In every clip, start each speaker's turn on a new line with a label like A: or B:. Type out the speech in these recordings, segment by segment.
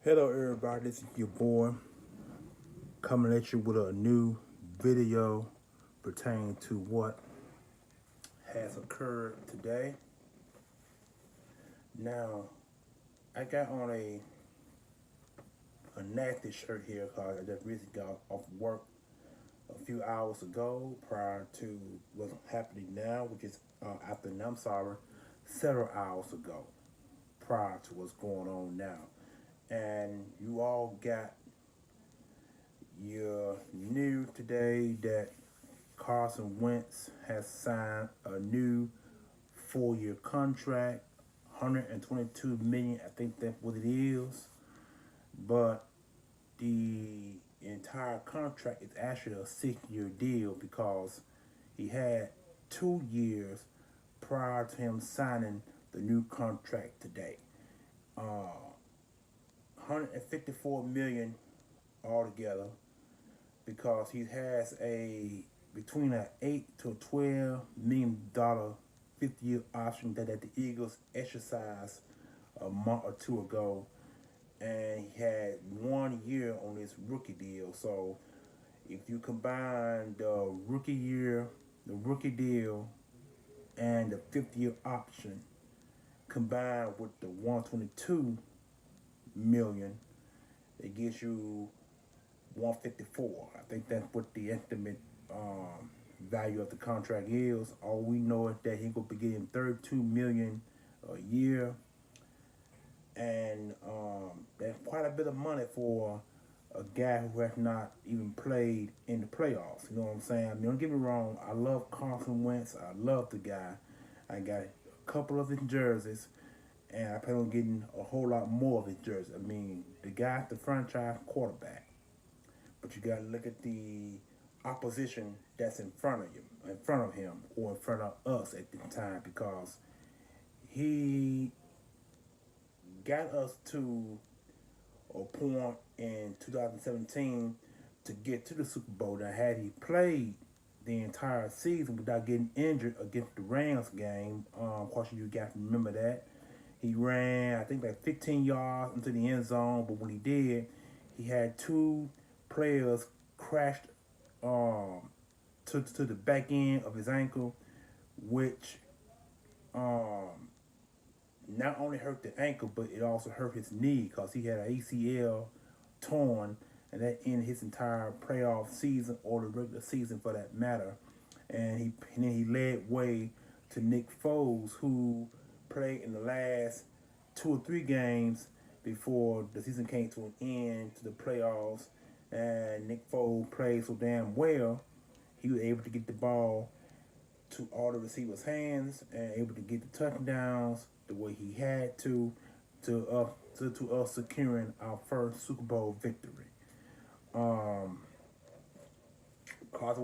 A: Hello everybody, this is your boy coming at you with a new video pertaining to what has occurred today. Now, I got on a nasty shirt here because I just recently got off work a few hours ago prior to what's happening now, which is afternoon, I'm sorry, several hours ago prior to what's going on now. And you all got your news today that Carson Wentz has signed a new 4-year contract, 122 million. I think that's what it is. But the entire contract is actually a 6-year deal because he had 2 years prior to him signing the new contract today. 154 million altogether because he has a between an $8 to $12 million 50-year option that the Eagles exercised a month or two ago, and he had 1 year on his rookie deal. So if you combine the rookie deal, and the 50-year option combined with the 122 million, it gives you 154. I think that's what the estimate value of the contract is. All we know is that he will be getting 32 million a year, and that's quite a bit of money for a guy who has not even played in the playoffs. You know what I'm saying? I mean, don't get me wrong. I love Carson Wentz. I love the guy. I got a couple of his jerseys, and I plan on getting a whole lot more of his jerseys. I mean, the guy's the franchise quarterback. But you got to look at the opposition that's in front of him, or in front of us at the time, because he got us to a point in 2017 to get to the Super Bowl. Now, had he played the entire season without getting injured against the Rams game, of course you got to remember that he ran, I think, like 15 yards into the end zone. But when he did, he had two players crashed to the back end of his ankle, which not only hurt the ankle, but it also hurt his knee because he had an ACL torn, and that ended his entire playoff season, or the regular season for that matter. And then he led way to Nick Foles, who played in the last 2 or 3 games before the season came to an end to the playoffs. And Nick Foles played so damn well, he was able to get the ball to all the receivers' hands and able to get the touchdowns the way he had to us securing our first Super Bowl victory. Carson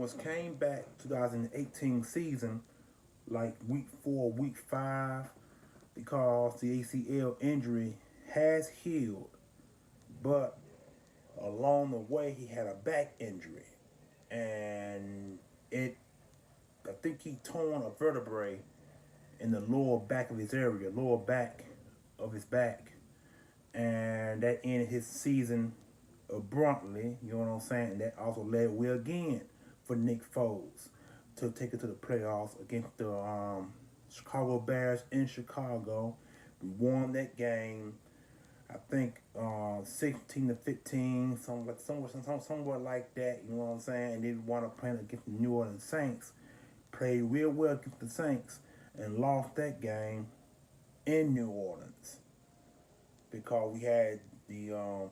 A: Wentz came back 2018 season, like week 4, week 5, because the ACL injury has healed, but along the way he had a back injury, and I think he torn a vertebrae in the lower back of his area, lower back of his back, and that ended his season abruptly. You know what I'm saying? And that also led way again for Nick Foles to take it to the playoffs against the Chicago Bears in Chicago. We won that game, I think 16-15, somewhere like that. You know what I'm saying? And then wound up playing against the New Orleans Saints. Played real well against the Saints and lost that game in New Orleans because we had the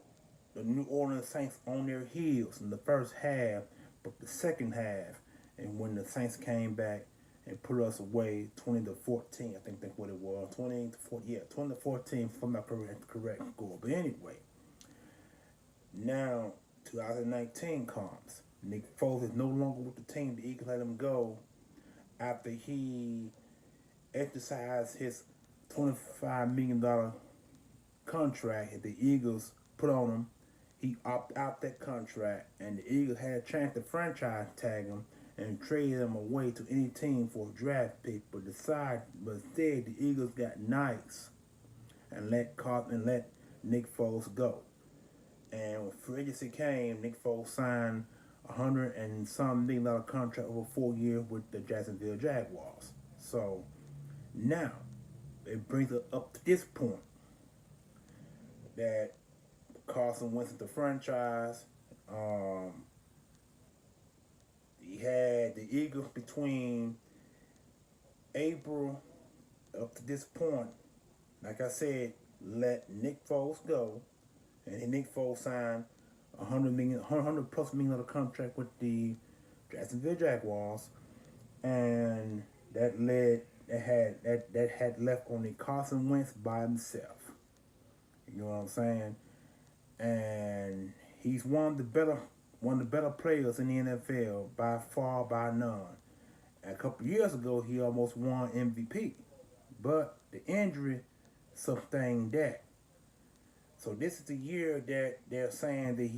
A: New Orleans Saints on their heels in the first half, but the second half, and when the Saints came back and put us away 20-14, I think that's what it was, 20-14, if I'm not correct score. But anyway, now 2019 comes. Nick Foles is no longer with the team. The Eagles let him go after he exercised his $25 million contract that the Eagles put on him. He opted out that contract, and the Eagles had a chance to franchise tag him and traded him away to any team for a draft pick, but instead the Eagles got nice and let Nick Foles go. And when free agency came, Nick Foles signed $100 and some million contract over 4 years with the Jacksonville Jaguars. So now it brings us up to this point that Carson went into the franchise. Um, he had the Eagles between April up to this point. Like I said, let Nick Foles go, and then Nick Foles signed $100 plus million contract with the Jacksonville Jaguars, and that had left only Carson Wentz by himself. You know what I'm saying? And he's one of the better players in the NFL by far, by none. And a couple years ago, he almost won MVP, but the injury sustained that. So this is the year that they're saying that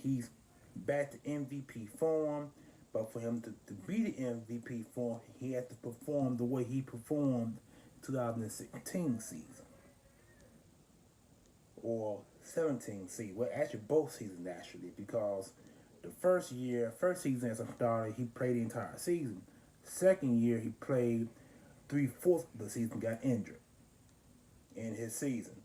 A: he's back to MVP form, but for him to be the MVP form, he has to perform the way he performed 2016 season or 17 season. Well, actually both seasons actually, because the first season as a starter, he played the entire season. Second year, he played 3/4 of the season, got injured in his season.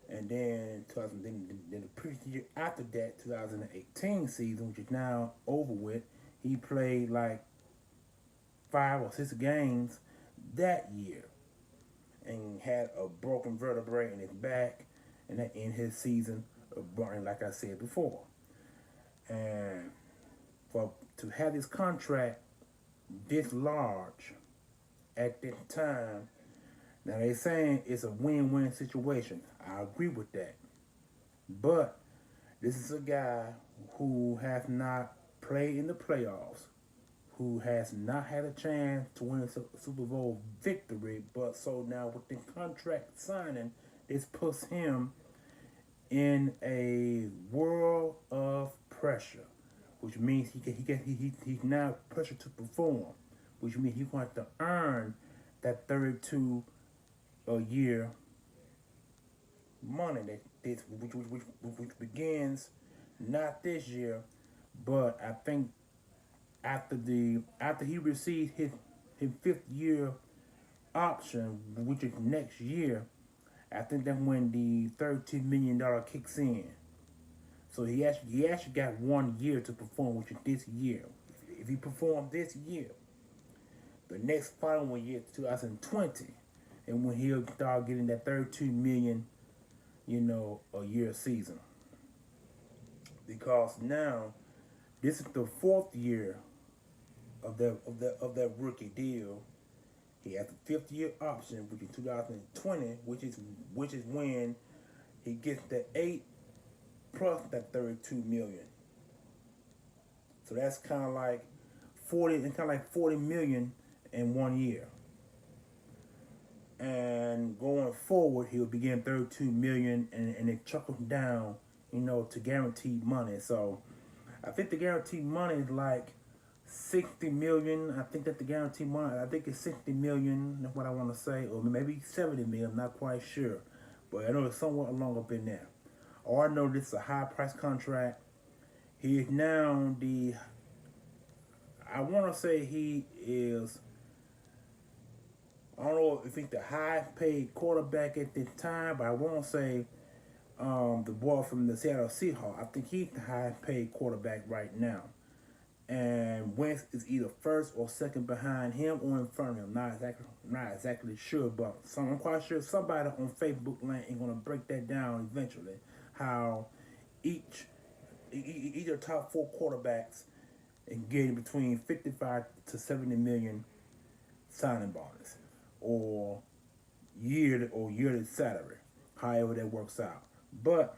A: And then then the previous year after that, 2018 season, which is now over with, he played like 5 or 6 games that year and had a broken vertebrae in his back, and that in his season of burning, like I said before. And for to have this contract this large at this time, now they saying it's a win-win situation. I agree with that. But this is a guy who has not played in the playoffs, who has not had a chance to win a Super Bowl victory. But so now with the contract signing, this puts him in a world of pressure, which means he's now pressure to perform, which means he's going to earn that 32 a year money that this which begins not this year, but I think after he receives his 5th year option, which is next year, I think that's when the $32 million kicks in. So he actually got 1 year to perform, which is this year. If he performs this year, the next following year, 2020, and when he'll start getting that 32 million, a year season. Because now this is the 4th year of that rookie deal. He has the 5th year option, which is 2020, which is when he gets the 8 plus that 32 million. So that's kind of like 40 million in 1 year. And going forward, he'll be getting 32 million, and it chuckles down, to guaranteed money. So I think the guaranteed money is like 60 million. I think that the guaranteed money, I think it's 60 million. That's what I want to say, or maybe 70 million. I'm not quite sure, but I know it's somewhere along up in there. Or I know this is a high price contract. He is now I want to say he is, I don't know if he's the highest paid quarterback at this time, but I won't say the boy from the Seattle Seahawks. I think he's the highest paid quarterback right now. And Wentz is either first or second behind him or in front of him. Not exactly sure, but I'm quite sure somebody on Facebook land is gonna break that down eventually. How each either top 4 quarterbacks and getting between 55 to 70 million signing bonus or yearly salary, however that works out. But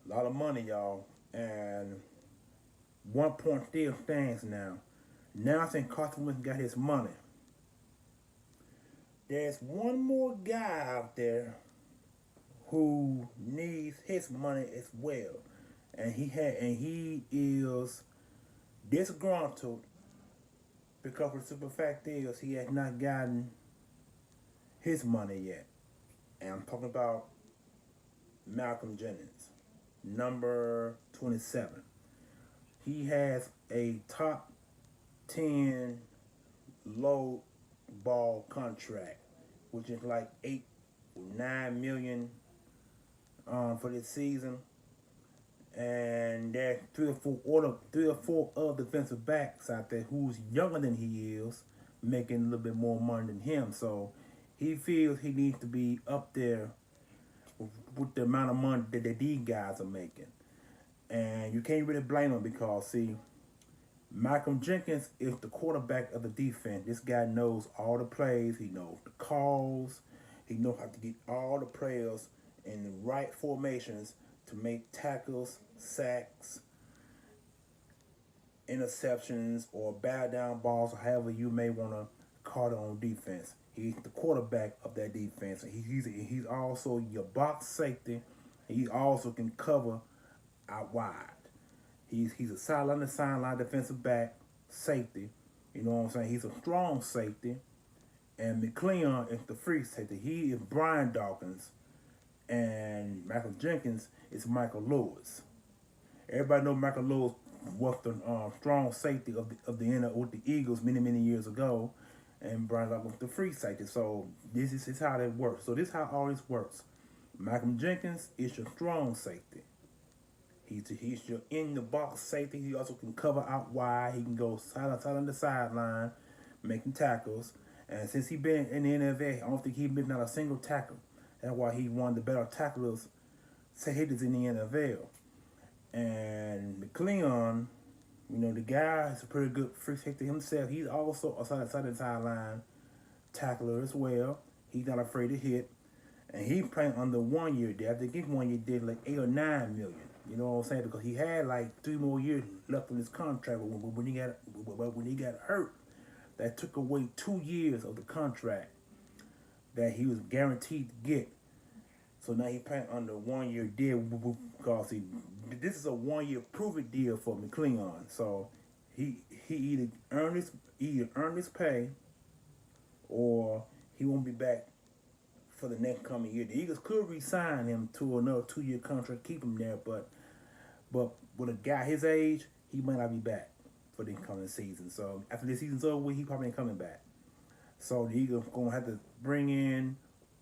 A: a lot of money, y'all, and one point still stands now. Now since Carson Wentz got his money, there's one more guy out there who needs his money as well, and he is disgruntled because the simple fact is he has not gotten his money yet. And I'm talking about Malcolm Jenkins, number 27. He has a top 10 low ball contract, which is like 8 or 9 million for this season. And there are three or four other defensive backs out there who's younger than he is, making a little bit more money than him. So he feels he needs to be up there with the amount of money that these guys are making. And you can't really blame him because, see, Malcolm Jenkins is the quarterback of the defense. This guy knows all the plays. He knows the calls. He knows how to get all the players in the right formations to make tackles, sacks, interceptions, or bow down balls, or however you may want to call it on defense. He's the quarterback of that defense. He's also your box safety. He also can cover out wide. He's a sideline defensive back, safety. You know what I'm saying? He's a strong safety. And McCleon is the free safety. He is Brian Dawkins. And Michael Jenkins is Michael Lewis. Everybody knows Michael Lewis was the strong safety of the end with the Eagles many years ago, and Brian Dawkins was the free safety. So this is how that works. So this is how all this works. Malcolm Jenkins is your strong safety. He's your in the box safety. He also can cover out wide. He can go sideline to sideline, making tackles. And since he's been in the NFL, I don't think he's been out a single tackle. That's why he one of the better tacklers, hitters in the NFL. And McCleon, you know, the guy is a pretty good free safety himself. He's also a sideline tackler as well. He's not afraid to hit. And he's playing under 1 year deal. I think his 1 year did like 8 or 9 million. You know what I'm saying? Because he had like 3 more years left on his contract when he got hurt. That took away 2 years of the contract that he was guaranteed to get. So now he's playing under 1 year deal because this is a 1 year prove-it deal for McCleon. So he either earned his pay or he won't be back for the next coming year. The Eagles could re-sign him to another 2 year contract, keep him there, but with a guy his age, he might not be back for the coming season. So after this season's over, he probably ain't coming back. So the Eagles gonna have to bring in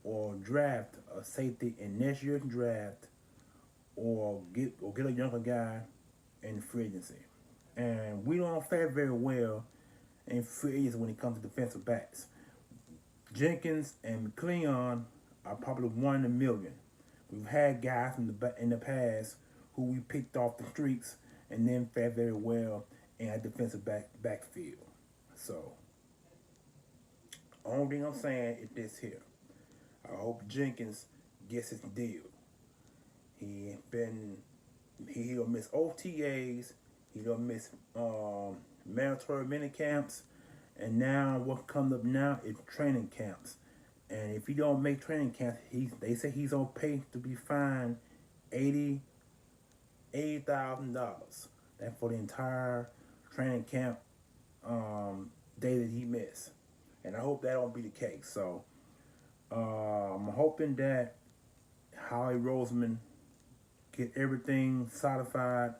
A: or draft a safety in next year's draft, or get a younger guy in free agency. And we don't fare very well in free agency when it comes to defensive backs. Jenkins and McCleon are probably 1 in a million. We've had guys in the past who we picked off the streets and then fared very well in our defensive backfield. So, only thing I'm saying is this here. I hope Jenkins gets his deal. He'll miss OTAs. He'll miss mandatory mini camps. And now what comes up now is training camps. And if he don't make training camps, they say he's on pace to be fined $80,000. That's for the entire training camp day that he missed. And I hope that don't be the case. So I'm hoping that Howie Roseman get everything solidified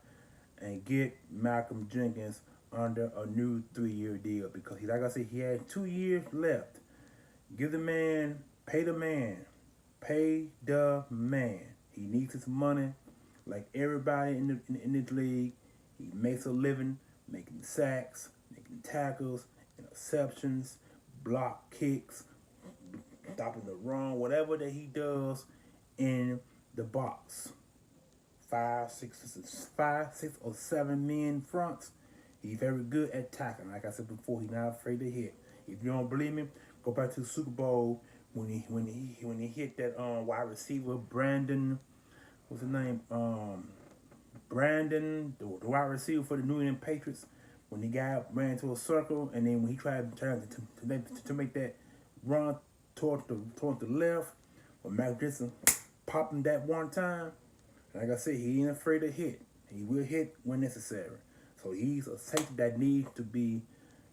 A: and get Malcolm Jenkins under a new 3-year deal, because like I said, he had 2 years left. Give the man, pay the man. He needs his money like everybody in this league. He makes a living making sacks, making tackles, interceptions, block kicks, stopping the run, whatever that he does in the box. 5, 6, or 7 men fronts. He's very good at tackling. Like I said before, he's not afraid to hit. If you don't believe me, go back to the Super Bowl when he hit that wide receiver Brandon. What's his name? Brandon, the wide receiver for the New England Patriots. When the guy ran into a circle, and then when he tried to turn to make that run toward the left, when Mac Johnson popped him that one time, like I said, he ain't afraid to hit. He will hit when necessary. So he's a safety that needs to be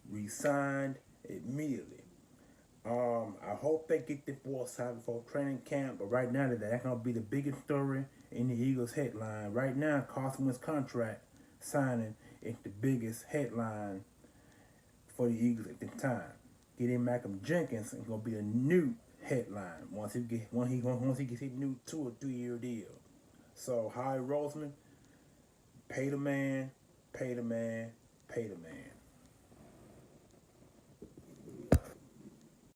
A: re-signed immediately. I hope they get the force out before training camp, but right now that's gonna be the biggest story in the Eagles headline. Right now, Carson Wentz contract signing is the biggest headline for the Eagles at the time. Getting Malcolm Jenkins is gonna be a new headline once he gets his new 2 or 3 year deal. So Howie Roseman, pay the man, pay the man, pay the man.